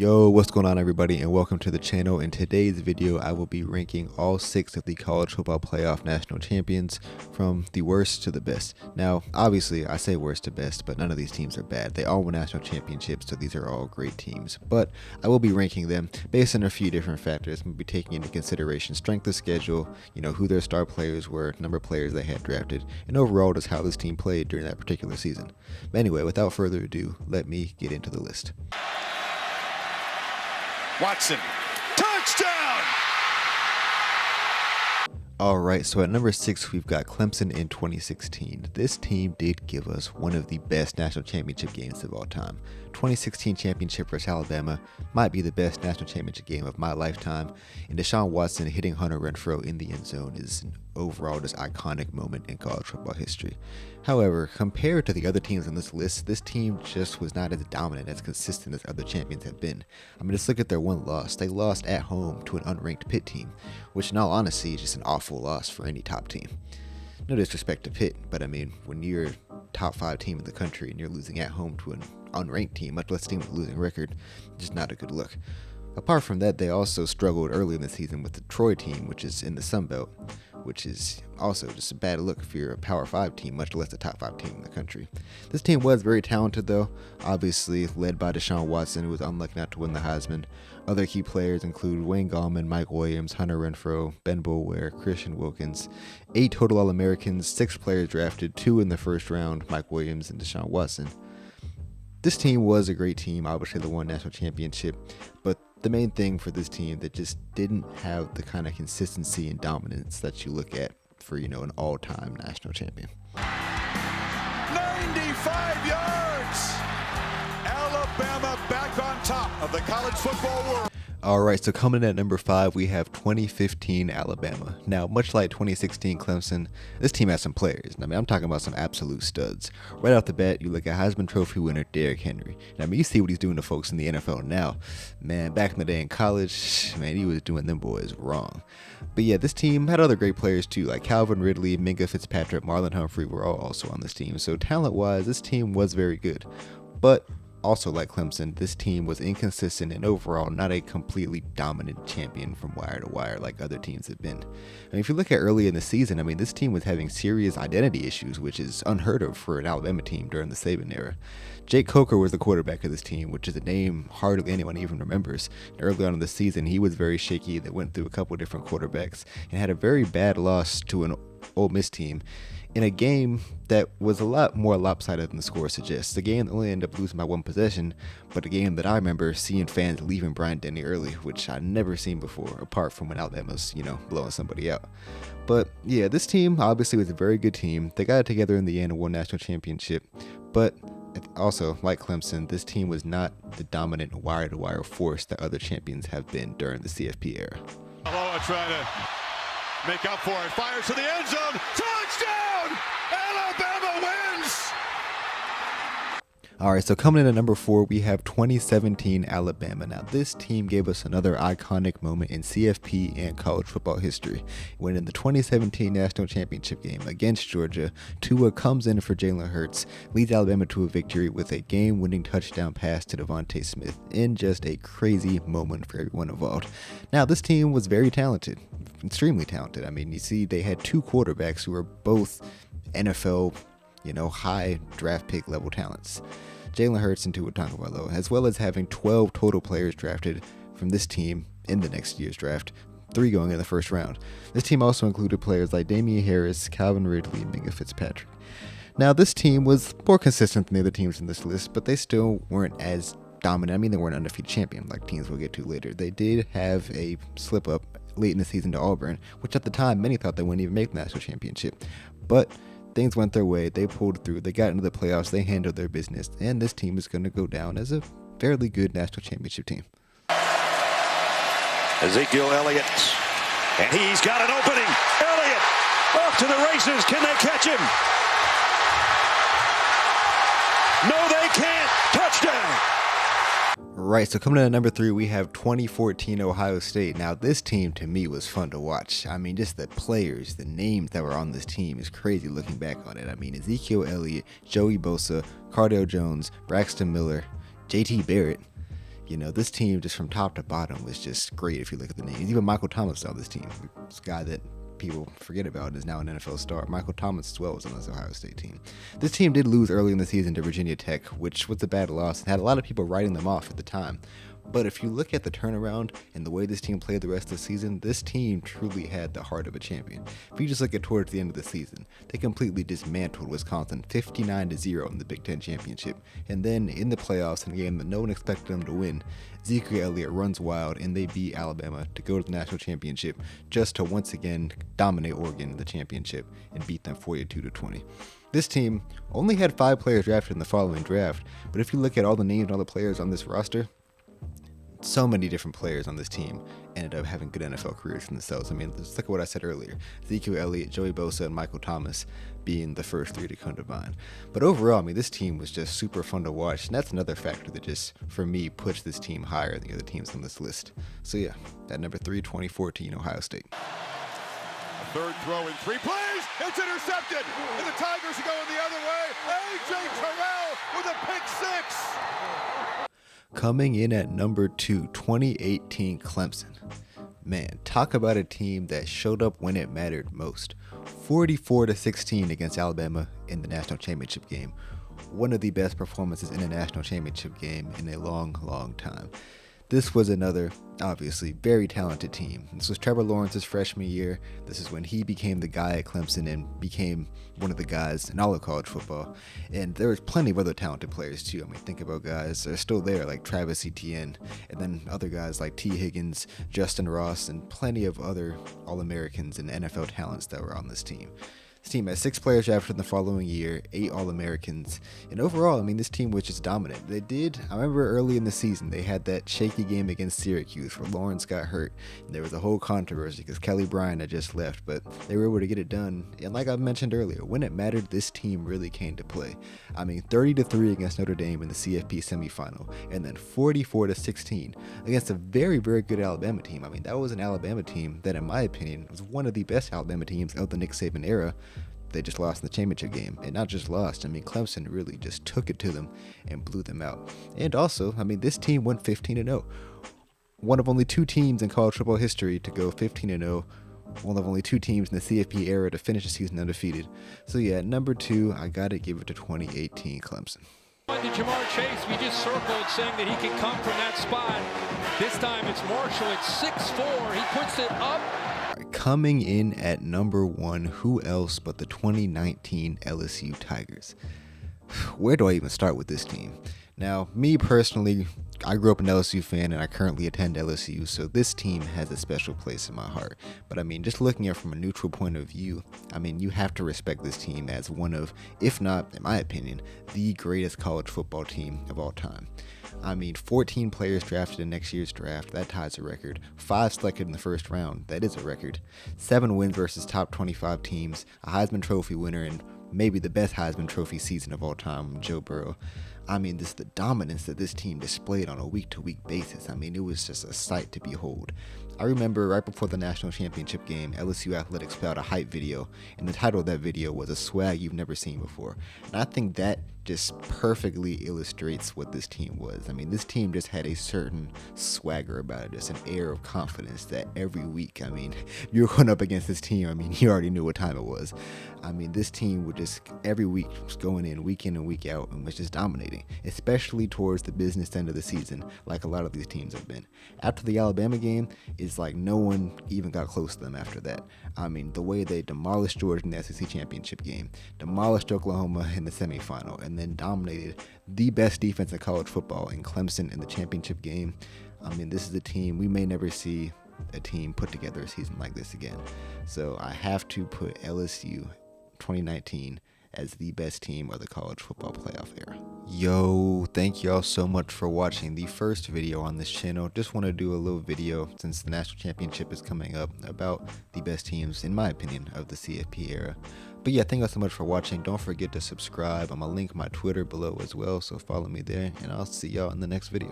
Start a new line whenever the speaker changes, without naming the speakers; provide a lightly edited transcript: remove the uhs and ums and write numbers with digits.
Yo, what's going on everybody, and welcome to the channel. In today's video I will be ranking all 6 of the college football playoff national champions from the worst to the best. Now obviously I say worst to best, but none of these teams are bad. They all won national championships, so these are all great teams, but I will be ranking them based on a few different factors. I'm going to be taking into consideration strength of schedule, who their star players were, number of players they had drafted, and overall just how this team played during that particular season. But anyway, without further ado, let me get into the list.
Watson, touchdown!
Alright, so at number 6 we've got Clemson in 2016. This team did give us one of the best national championship games of all time. 2016 championship versus Alabama might be the best national championship game of my lifetime, and Deshaun Watson hitting Hunter Renfrow in the end zone is an overall just iconic moment in college football history. However, compared to the other teams on this list, this team just was not as dominant, as consistent as other champions have been. I mean, just look at their one loss. They lost at home to an unranked Pitt team, which in all honesty is just an awful loss for any top team. No disrespect to Pitt, but I mean, when you're top 5 team in the country and you're losing at home to an unranked team, much less a team with a losing record, just not a good look. Apart from that, they also struggled early in the season with the Troy team, which is in the Sun Belt, which is also just a bad look if you're a Power 5 team, much less a top 5 team in the country. This team was very talented though, obviously led by Deshaun Watson, who was unlucky not to win the Heisman. Other key players include Wayne Gallman, Mike Williams, Hunter Renfrow, Ben Boulware, Christian Wilkins. 8 total All-Americans, 6 players drafted, 2 in the first round, Mike Williams and Deshaun Watson. This team was a great team, obviously they won national championship, but the main thing for this team that just didn't have the kind of consistency and dominance that you look at for, an all-time national champion.
95 yards! Alabama back on top of the college football world.
Alright, so coming in at number 5, we have 2015 Alabama. Now, much like 2016 Clemson, this team has some players. I mean, I'm talking about some absolute studs. Right off the bat, you look at Heisman Trophy winner Derrick Henry. I mean, you see what he's doing to folks in the NFL now. Man, back in the day in college, man, he was doing them boys wrong. But yeah, this team had other great players too, like Calvin Ridley, Minka Fitzpatrick, Marlon Humphrey were all also on this team. So talent-wise, this team was very good. But also, like Clemson, this team was inconsistent and overall not a completely dominant champion from wire to wire like other teams have been. And if you look at early in the season, I mean, this team was having serious identity issues, which is unheard of for an Alabama team during the Saban era. Jake Coker was the quarterback of this team, which is a name hardly anyone even remembers. And early on in the season, he was very shaky, that went through a couple different quarterbacks and had a very bad loss to an Ole Miss team in a game that was a lot more lopsided than the score suggests. The game only ended up losing by 1 possession, but a game that I remember seeing fans leaving Bryant-Denny early, which I'd never seen before, apart from when Alabama's, blowing somebody out. But yeah, this team obviously was a very good team. They got it together in the end and won national championship, but also, like Clemson, this team was not the dominant wire-to-wire force that other champions have been during the CFP era.
Aloha trying to make up for it. Fires to the end zone. Touchdown! Alabama wins!
Alright, so coming in at number 4, we have 2017 Alabama. Now, this team gave us another iconic moment in CFP and college football history. When in the 2017 national championship game against Georgia, Tua comes in for Jalen Hurts, leads Alabama to a victory with a game-winning touchdown pass to Devontae Smith in just a crazy moment for everyone involved. Now, this team was very talented, extremely talented. I mean, you see, they had 2 quarterbacks who were both NFL, high draft pick level talents. Jalen Hurts and Tua Tagovailoa, as well as having 12 total players drafted from this team in the next year's draft, 3 going in the first round. This team also included players like Damian Harris, Calvin Ridley, and Minka Fitzpatrick. Now, this team was more consistent than the other teams in this list, but they still weren't as dominant. I mean, they weren't an undefeated champion like teams we'll get to later. They did have a slip up late in the season to Auburn, which at the time many thought they wouldn't even make the national championship. But things went their way, they pulled through, they got into the playoffs, they handled their business, and this team is going to go down as a fairly good national championship team.
Ezekiel Elliott, and he's got an opening. Elliott off to the races. Can they catch him? No, they can't. Touchdown.
Right, so coming in at number 3, we have 2014 Ohio State. Now, this team to me was fun to watch. I mean, just the players, the names that were on this team is crazy looking back on it. I mean, Ezekiel Elliott, Joey Bosa, Cardale Jones, Braxton Miller, JT Barrett. You know, this team just from top to bottom was just great if you look at the names. Even Michael Thomas on this team, this guy that people forget about and is now an NFL star. Michael Thomas as well was on this Ohio State team. This team did lose early in the season to Virginia Tech, which was a bad loss and had a lot of people writing them off at the time. But if you look at the turnaround and the way this team played the rest of the season, this team truly had the heart of a champion. If you just look at towards the end of the season, they completely dismantled Wisconsin 59-0 in the Big Ten championship. And then in the playoffs, in a game that no one expected them to win, Ezekiel Elliott runs wild and they beat Alabama to go to the national championship, just to once again dominate Oregon in the championship and beat them 42-20. This team only had 5 players drafted in the following draft, but if you look at all the names and all the players on this roster, so many different players on this team ended up having good NFL careers for themselves. I mean, just look at what I said earlier. Ezekiel Elliott, Joey Bosa, and Michael Thomas being the first 3 to come to mind. But overall, I mean, this team was just super fun to watch, and that's another factor that just, for me, puts this team higher than the other teams on this list. So yeah, at number 3, 2014, Ohio State.
A third throw in 3 plays. It's intercepted. And the Tigers are going the other way. A.J. Terrell with a pick 6.
Coming in at number 2, 2018 Clemson. Man, talk about a team that showed up when it mattered most. 44-16 against Alabama in the national championship game. One of the best performances in a national championship game in a long, long time. This was another, obviously, very talented team. This was Trevor Lawrence's freshman year. This is when he became the guy at Clemson and became one of the guys in all of college football. And there was plenty of other talented players too. I mean, think about guys that are still there, like Travis Etienne, and then other guys like T. Higgins, Justin Ross, and plenty of other All-Americans and NFL talents that were on this team. This team had 6 players drafted in the following year, 8 All-Americans, and overall, I mean, this team was just dominant. I remember early in the season, they had that shaky game against Syracuse where Lawrence got hurt, and there was a whole controversy because Kelly Bryant had just left, but they were able to get it done, and like I mentioned earlier, when it mattered, this team really came to play. I mean, 30-3 against Notre Dame in the CFP semifinal, and then 44-16 against a very, very good Alabama team. I mean, that was an Alabama team that, in my opinion, was one of the best Alabama teams of the Nick Saban era. They just lost in the championship game, and not just lost. I mean, Clemson really just took it to them and blew them out. And also, I mean, this team went 15-0. One of only 2 teams in college football history to go 15-0. One of only 2 teams in the CFP era to finish the season undefeated. So yeah, at number 2, I gotta give it to 2018 Clemson.
To Jamar Chase, we just circled saying that he can come from that spot. This time it's Marshall at 6'4". He puts it up.
Coming in at number 1, who else but the 2019 LSU Tigers? Where do I even start with this team? Now, me personally, I grew up an LSU fan and I currently attend LSU, so this team has a special place in my heart. But I mean, just looking at it from a neutral point of view, I mean, you have to respect this team as one of, if not, in my opinion, the greatest college football team of all time. I mean, 14 players drafted in next year's draft, that ties a record. 5 selected in the first round, that is a record. 7 wins versus top 25 teams, a Heisman Trophy winner, and maybe the best Heisman Trophy season of all time, Joe Burrow. I mean, the dominance that this team displayed on a week-to-week basis, I mean, it was just a sight to behold. I remember right before the national championship game, LSU Athletics put out a hype video, and the title of that video was "A Swag You've Never Seen Before." And I think that just perfectly illustrates what this team was. I mean, this team just had a certain swagger about it, just an air of confidence that every week, I mean, you were going up against this team, I mean, you already knew what time it was. I mean, this team would just, every week, was going in and week out, and was just dominating, especially towards the business end of the season, like a lot of these teams have been. After the Alabama game, it's like no one even got close to them after that. I mean, the way they demolished Georgia in the SEC championship game, demolished Oklahoma in the semifinal, and then dominated the best defense in college football in Clemson in the championship game. I mean, this is a team, we may never see a team put together a season like this again. So I have to put LSU 2019 as the best team of the college football playoff era. Yo, thank y'all so much for watching the first video on this channel. Just want to do a little video, since the national championship is coming up, about the best teams, in my opinion, of the CFP era. But yeah, thank you all so much for watching. Don't forget to subscribe. I'm going to link my Twitter below as well, so follow me there, and I'll see y'all in the next video.